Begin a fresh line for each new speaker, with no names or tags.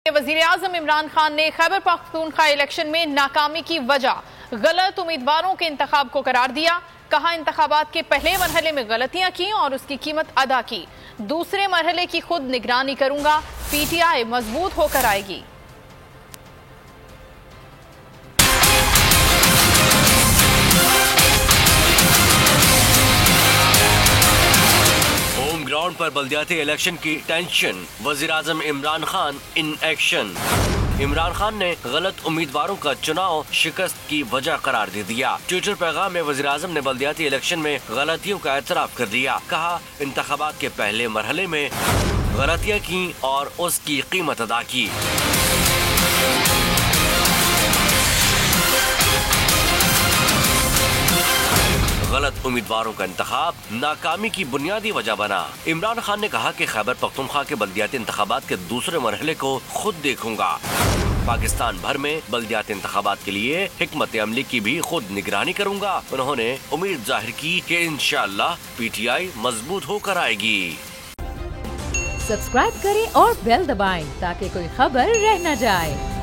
वज़ीर-ए-आज़म इमरान खान ने खैबर पख्तूनख्वा इलेक्शन में नाकामी की वजह गलत उम्मीदवारों के इंतखाब को करार दिया। कहा, इंतखाबात के पहले मरहले में गलतियां की और उसकी कीमत अदा की। दूसरे मरहले की खुद निगरानी करूंगा। पीटीआई मजबूत होकर आएगी।
ग्राउंड पर बल्दियाती इलेक्शन की टेंशन, वज़ीर-ए-आज़म इमरान खान इन एक्शन। इमरान खान ने गलत उम्मीदवारों का चुनाव शिकस्त की वजह करार दे दिया। ट्विटर पैगाम में वज़ीर-ए-आज़म ने बल्दियाती इलेक्शन में गलतियों का एतराफ कर दिया। कहा, इंतखाबात के पहले मरहले में गलतियां की और उसकी कीमत अदा की। गलत उम्मीदवारों का इंतखाब नाकामी की बुनियादी वजह बना। इमरान खान ने कहा कि खैबर पख्तूनख्वा के बल्दियाती इंतखाबात के दूसरे मरहले को खुद देखूंगा। पाकिस्तान भर में बल्दियाती इंतखाबात के लिए हिकमत अमली की भी खुद निगरानी करूंगा। उन्होंने उम्मीद जाहिर की कि इंशाअल्लाह पीटीआई मजबूत होकर आएगी।
सब्सक्राइब करें और बेल दबाएं ताकि कोई खबर रह न जाए।